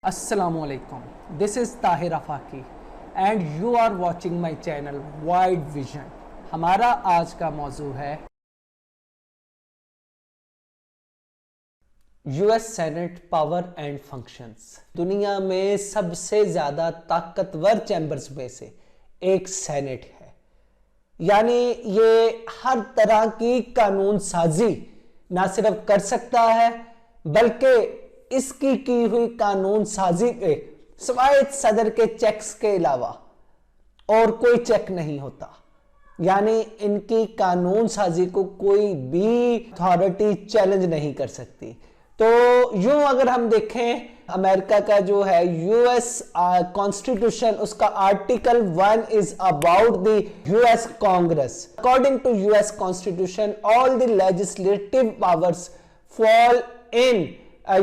Assalamualaikum. This is Tahir Afaki and you are watching my channel Wide Vision. हमारा आज का मौजू है US senate power and functions. दुनिया में सबसे ज्यादा ताकतवर चैम्बर्स में से एक सेनेट है, यानी ये हर तरह की कानून साजी ना सिर्फ कर सकता है बल्कि इसकी की हुई कानून साजी पे सिवाय सदर के चेक्स के अलावा और कोई चेक नहीं होता। यानी इनकी कानून साजी को कोई भी अथॉरिटी चैलेंज नहीं कर सकती। तो यूं अगर हम देखें, अमेरिका का जो है यूएस कॉन्स्टिट्यूशन, उसका article 1 is about the US Congress. According to US constitution all the legislative powers fall in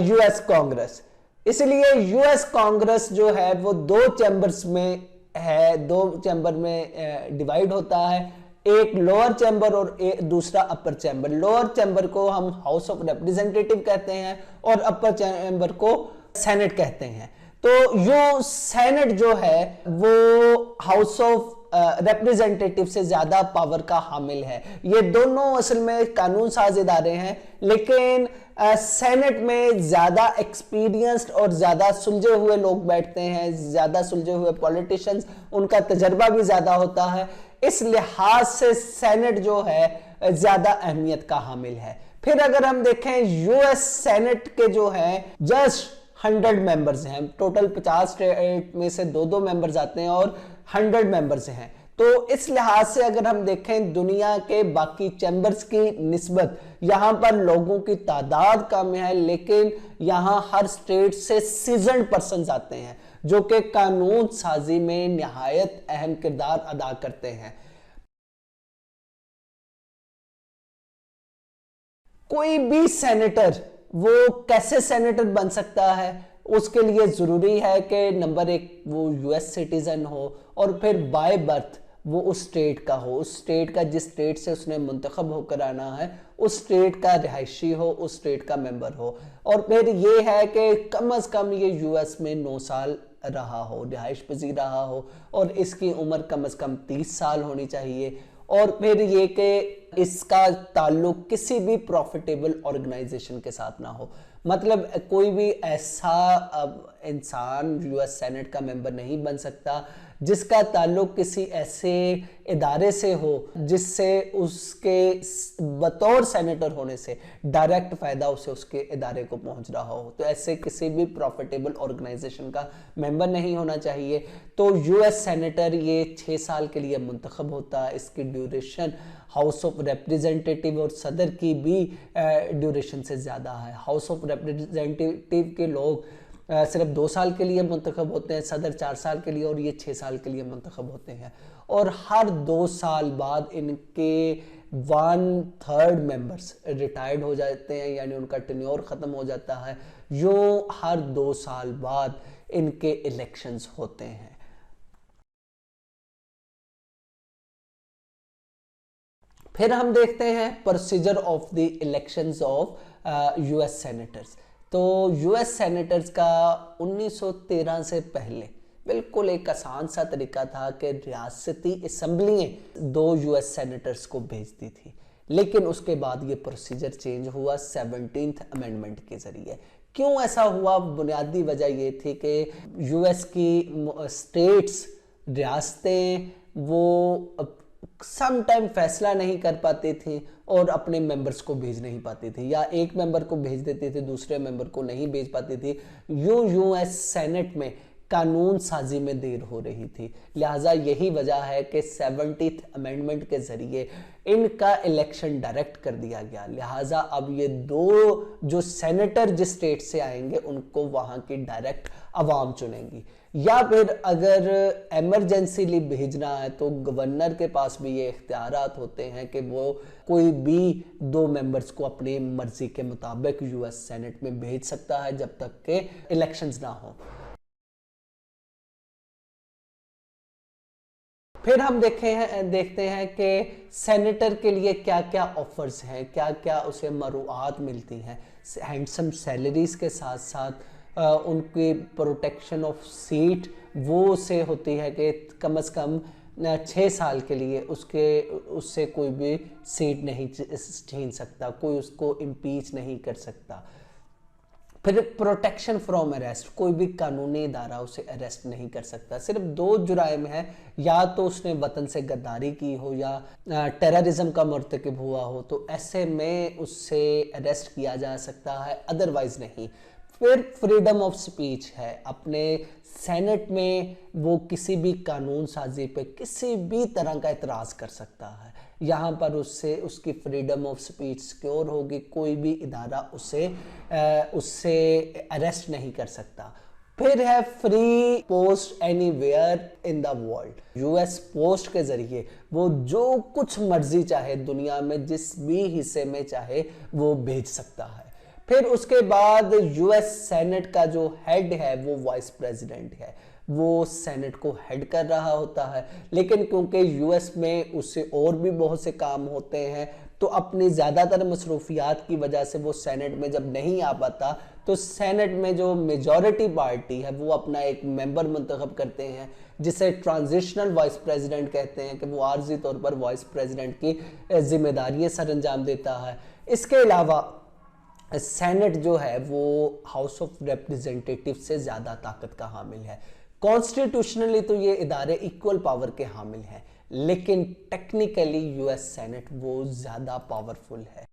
US Congress. इसलिए यूएस कांग्रेस जो है वो दो चैम्बर्स में है, दो चैम्बर में डिवाइड होता है, एक लोअर चैम्बर और एक दूसरा अपर चैम्बर। लोअर चैम्बर को हम हाउस ऑफ रिप्रेजेंटेटिव कहते हैं और अपर चैम्बर को सेनेट कहते हैं। तो यो सेनेट जो है वो हाउस ऑफ रिप्रेजेंटेटिव से ज्यादा पावर का हामिल है। ये दोनों असल में कानून साज इदारे हैं, लेकिन सेनेट में ज्यादा एक्सपीरियंस्ड और ज्यादा सुलझे हुए लोग बैठते हैं, ज्यादा सुलझे हुए पॉलिटिशियंस, उनका तजर्बा भी ज्यादा होता है। इस लिहाज से सेनेट जो है ज्यादा अहमियत का हामिल है। फिर अगर हम देखें यूएस सेनेट के जो है जस्ट 100 मेंबर्स हैं, टोटल 50 स्टेट में से दो मेंबर्स आते हैं और 100 मेंबर्स हैं। तो इस लिहाज से अगर हम देखें दुनिया के बाकी चैम्बर्स की निस्बत यहां पर लोगों की तादाद कम है, लेकिन यहां हर स्टेट से सीजन्ड पर्सन्स आते हैं जो कि कानून साजी में निहायत अहम किरदार अदा करते हैं। कोई भी सेनेटर वो कैसे सेनेटर बन सकता है, उसके लिए जरूरी है कि नंबर एक वो यूएस सिटीजन हो और फिर बाय बर्थ वो उस स्टेट का हो, उस स्टेट का जिस स्टेट से उसने मुंतखब होकर आना है उस स्टेट का रिहायशी हो, उस स्टेट का मेंबर हो। और फिर ये है कि कम अज कम ये यूएस में 9 साल रहा हो, रिहाइश पजीर रहा हो और इसकी उम्र कम अज कम 30 साल होनी चाहिए। और फिर ये कि इसका ताल्लुक किसी भी प्रॉफिटेबल ऑर्गेनाइजेशन के साथ ना हो। मतलब कोई भी ऐसा इंसान यूएस सेनेट का मेंबर नहीं बन सकता जिसका ताल्लुक किसी ऐसे इदारे से हो जिससे उसके बतौर सेनेटर होने से डायरेक्ट फायदा उसे उसके इदारे को पहुंच रहा हो। तो ऐसे किसी भी प्रॉफिटेबल ऑर्गेनाइजेशन का मेंबर नहीं होना चाहिए। तो यूएस सेनेटर ये 6 साल के लिए मुंतखब होता है। इसकी ड्यूरेशन हाउस ऑफ रिप्रेजेंटेटिव और सदर की भी ड्यूरेशन से ज़्यादा है। हाउस ऑफ रिप्रेजेंटेटिव के लोग सिर्फ 2 साल के लिए मुंतखब होते हैं, सदर 4 साल के लिए और ये 6 साल के लिए मुंतखब होते हैं। और हर 2 साल बाद इनके 1/3 मेंबर्स रिटायर्ड हो जाते हैं, यानी उनका टेन्योर ख़त्म हो जाता है। यूँ हर 2 साल बाद इनके इलेक्शंस होते हैं। फिर हम देखते हैं procedure of the elections of US senators. तो यूएस सेनेटर्स का 1913 से पहले बिल्कुल एक आसान सा तरीका था कि रियासती असम्बलियाँ 2 यूएस सेनेटर्स को भेजती थी, लेकिन उसके बाद ये प्रोसीजर चेंज हुआ 17th अमेंडमेंट के जरिए। क्यों ऐसा हुआ? बुनियादी वजह ये थी कि यूएस की स्टेट्स, रियासतें वो सम टाइम फैसला नहीं कर पाती थी और अपने मेंबर्स को भेज नहीं पाती थी, या एक मेंबर को भेज देती थी दूसरे मेंबर को नहीं भेज पाती थी। यूएस सेनेट में कानून साजी में देर हो रही थी। लिहाजा यही वजह है कि 70th अमेंडमेंट के जरिए इनका इलेक्शन डायरेक्ट कर दिया गया। लिहाजा अब ये 2 जो सेनेटर जिस स्टेट से आएंगे उनको वहां की डायरेक्ट अवाम चुनेंगी, या फिर अगर एमरजेंसीली भेजना है तो गवर्नर के पास भी ये इख्तियारात होते हैं कि वो कोई भी 2 मेंबर्स को अपनी मर्जी के मुताबिक यूएस सेनेट में भेज सकता है जब तक के इलेक्शंस ना हो। फिर हम देखते हैं कि सेनेटर के लिए क्या क्या ऑफर्स हैं, क्या क्या उसे मरुआत मिलती हैं। हैंडसम सैलरीज के साथ साथ उनकी प्रोटेक्शन ऑफ सीट वो से होती है कि कम से कम 6 साल के लिए उससे कोई भी सीट नहीं छीन सकता, कोई उसको इम्पीच नहीं कर सकता। फिर प्रोटेक्शन फ्रॉम अरेस्ट, कोई भी कानूनी इदारा उसे अरेस्ट नहीं कर सकता। सिर्फ 2 जुराइम है, या तो उसने वतन से गद्दारी की हो या टेररिज्म का मर्तकब हुआ हो, तो ऐसे में उससे अरेस्ट किया जा सकता है, अदरवाइज नहीं। फिर फ्रीडम ऑफ स्पीच है, अपने सेनेट में वो किसी भी कानून साजी पे किसी भी तरह का एतराज कर सकता है, यहाँ पर उससे उसकी फ्रीडम ऑफ स्पीच सिक्योर होगी, कोई भी इदारा उससे अरेस्ट नहीं कर सकता। फिर है free post anywhere in the world, US post के जरिए वो जो कुछ मर्जी चाहे दुनिया में जिस भी हिस्से में चाहे वो भेज सकता है। फिर उसके बाद यूएस सेनेट का जो हेड है वो वाइस प्रेसिडेंट है, वो सेनेट को हेड कर रहा होता है, लेकिन क्योंकि यूएस में उससे और भी बहुत से काम होते हैं तो अपनी ज़्यादातर मसरूफियात की वजह से वो सेनेट में जब नहीं आ पाता तो सेनेट में जो मेजॉरिटी पार्टी है वो अपना एक मेंबर मुंतखब करते हैं जिसे ट्रांजिशनल वाइस प्रेसिडेंट कहते हैं, कि वो आर्जी तौर पर वाइस प्रेसिडेंट की जिम्मेदारियां सर अंजाम देता है। इसके अलावा सेनेट जो है वो हाउस ऑफ रिप्रेजेंटेटिव से ज़्यादा ताकत का हामिल है। कॉन्स्टिट्यूशनली तो ये इदारे इक्वल पावर के हामिल हैं, लेकिन टेक्निकली यूएस सेनेट वो ज़्यादा पावरफुल है।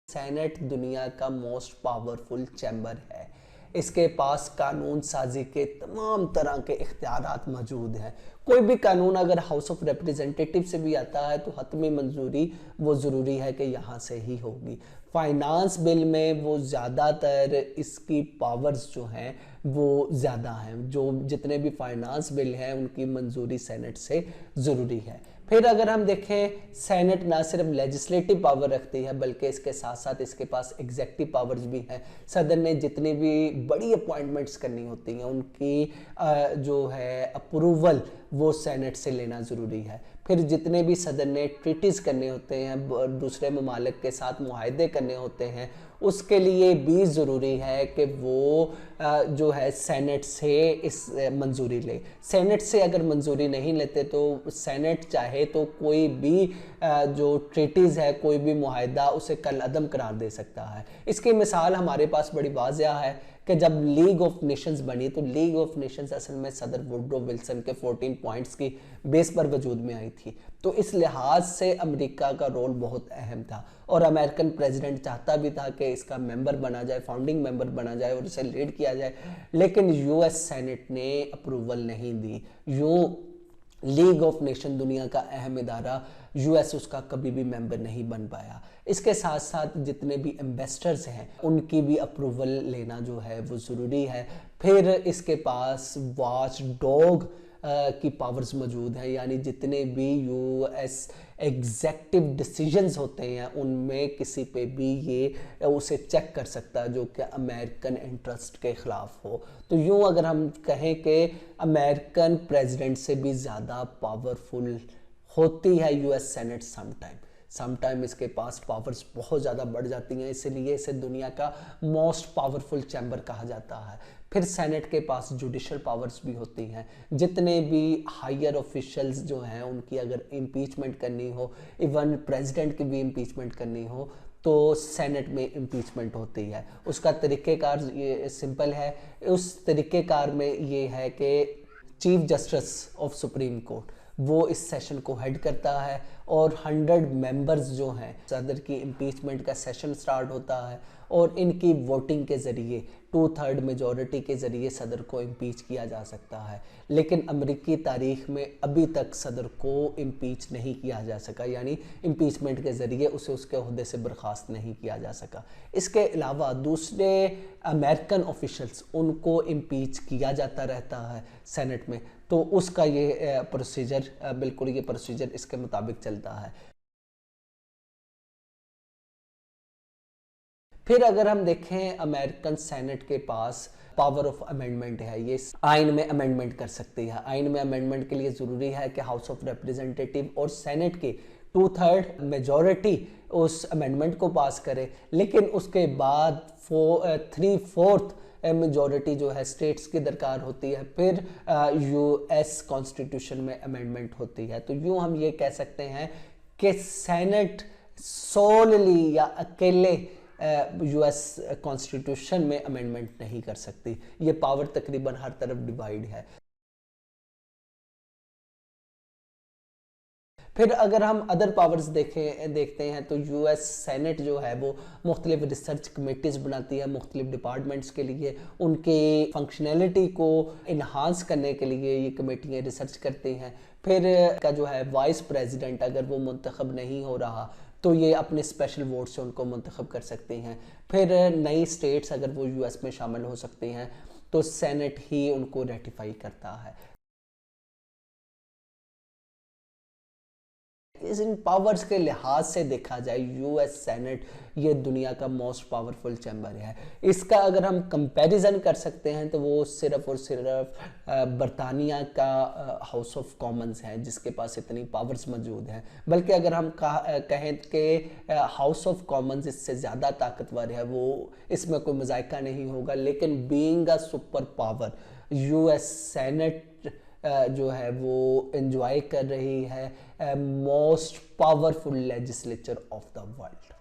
सेनेट दुनिया का मोस्ट पावरफुल चैम्बर है, इसके पास कानून साजी के तमाम तरह के इख्तियारात मौजूद हैं। कोई भी कानून अगर हाउस ऑफ रिप्रेजेंटेटिव से भी आता है तो हतमी मंजूरी वो ज़रूरी है कि यहाँ से ही होगी। फाइनेंस बिल में वो ज़्यादातर इसकी पावर्स जो हैं वो ज़्यादा हैं, जो जितने भी फाइनेंस बिल हैं उनकी मंजूरी सेनेट से ज़रूरी है। फिर अगर हम देखें, सेनेट ना सिर्फ लेजिस्लेटिव पावर रखती है बल्कि इसके साथ साथ इसके पास एग्जेक्टिव पावर्स भी हैं। सदन ने जितनी भी बड़ी अपॉइंटमेंट्स करनी होती हैं उनकी जो है अप्रूवल वो सेनेट से लेना ज़रूरी है। फिर जितने भी सदन ने ट्रीटीज़ करने होते हैं, दूसरे ममालिक के साथ मुआहदे करने होते हैं, उसके लिए भी ज़रूरी है कि वो जो है सेनेट से इस मंजूरी ले। सेनेट से अगर मंजूरी नहीं लेते तो सेनेट चाहे तो कोई भी जो ट्रीटीज़ है, कोई भी मुआहदा उसे कल अदम करार दे सकता है। इसकी मिसाल हमारे पास बड़ी वाज़िया है कि जब लीग ऑफ नेशंस बनी तो लीग ऑफ नेशंस असल में सदर वुडरो विल्सन के 14 पॉइंट्स की बेस पर वजूद में आई थी। तो इस लिहाज से अमेरिका का रोल बहुत अहम था और अमेरिकन प्रेसिडेंट चाहता भी था कि इसका मेंबर बना जाए, फाउंडिंग मेंबर बना जाए और इसे लीड किया जाए, लेकिन यूएस सेनेट ने अप्रूवल नहीं दी। यूं लीग ऑफ नेशन दुनिया का अहम इदारा, यूएस उसका कभी भी मेंबर नहीं बन पाया। इसके साथ साथ जितने भी एम्बेसडर्स हैं उनकी भी अप्रूवल लेना जो है वो ज़रूरी है। फिर इसके पास वॉच डॉग की पावर्स मौजूद हैं, यानी जितने भी यूएस एग्जेक्टिव डिसीजंस होते हैं उनमें किसी पे भी ये उसे चेक कर सकता है जो कि अमेरिकन इंटरेस्ट के ख़िलाफ़ हो। तो यूँ अगर हम कहें कि अमेरिकन प्रेसिडेंट से भी ज़्यादा पावरफुल होती है यूएस सेनेट समटाइम इसके पास पावर्स बहुत ज़्यादा बढ़ जाती हैं, इसलिए इसे दुनिया का मोस्ट पावरफुल चैम्बर कहा जाता है। फिर सेनेट के पास जुडिशल पावर्स भी होती हैं, जितने भी हायर ऑफिशियल्स जो हैं उनकी अगर इम्पीचमेंट करनी हो, इवन प्रेसिडेंट की भी इम्पीचमेंट करनी हो तो सेनेट में इम्पीचमेंट होती है। उसका तरीक़ेकार ये सिंपल है, उस तरीक़ेकार में ये है कि chief justice of supreme court वो इस सेशन को हेड करता है और 100 मेंबर्स जो हैं, सदर की इम्पीचमेंट का सेशन स्टार्ट होता है और इनकी वोटिंग के ज़रिए 2/3 मेजॉरिटी के ज़रिए सदर को इम्पीच किया जा सकता है। लेकिन अमेरिकी तारीख़ में अभी तक सदर को इम्पीच नहीं किया जा सका, यानी इम्पीचमेंट के ज़रिए उसे उसके ओहदे से बर्खास्त नहीं किया जा सका। इसके अलावा दूसरे अमेरिकन ऑफिशल्स उनको इम्पीच किया जाता रहता है सेनेट में, तो उसका ये प्रोसीजर बिल्कुल ये प्रोसीजर इसके मुताबिक चलता है। फिर अगर हम देखें, अमेरिकन सेनेट के पास पावर ऑफ अमेंडमेंट है, ये आइन में अमेंडमेंट कर सकती है। आइन में अमेंडमेंट के लिए ज़रूरी है कि हाउस ऑफ रिप्रेजेंटेटिव और सेनेट की 2/3 मेजॉरिटी उस अमेंडमेंट को पास करे, लेकिन उसके बाद 3/4 मेजॉरिटी जो है स्टेट्स की दरकार होती है, फिर यूएस कॉन्स्टिट्यूशन में अमेंडमेंट होती है। तो यूँ हम ये कह सकते हैं कि सेनेट सोलली या अकेले यूएस कॉन्स्टिट्यूशन में अमेंडमेंट नहीं कर सकती। ये पावर तकरीबन हर तरफ डिवाइड है। फिर अगर हम अदर पावर्स देखते हैं तो यूएस सेनेट जो है वो मुख्तलिफ रिसर्च कमेटीज़ बनाती है मुख्तलिफ डिपार्टमेंट्स के लिए, उनकी फंक्शनैलिटी को इन्हांस करने के लिए ये कमेटियाँ रिसर्च करती हैं। फिर का जो है वाइस प्रेसिडेंट अगर वो मुंतखब नहीं हो रहा तो ये अपने स्पेशल वोट से उनको मुंतखब कर सकती हैं। फिर नई स्टेट्स अगर वो यूएस में शामिल हो सकती हैं तो सेनेट ही उनको रेटिफाई करता है। इन पावर्स के लिहाज से देखा जाए यूएस सेनेट ये दुनिया का मोस्ट पावरफुल चैम्बर है। इसका अगर हम कंपैरिजन कर सकते हैं तो वो सिर्फ और सिर्फ बरतानिया का हाउस ऑफ कॉमन्स है जिसके पास इतनी पावर्स मौजूद हैं। बल्कि अगर हम कहें कि हाउस ऑफ कॉमन्स इससे ज़्यादा ताकतवर है, वो इसमें कोई मजायका नहीं होगा। लेकिन being a super power US senate जो है वो एंजॉय कर रही है most powerful legislature of the world.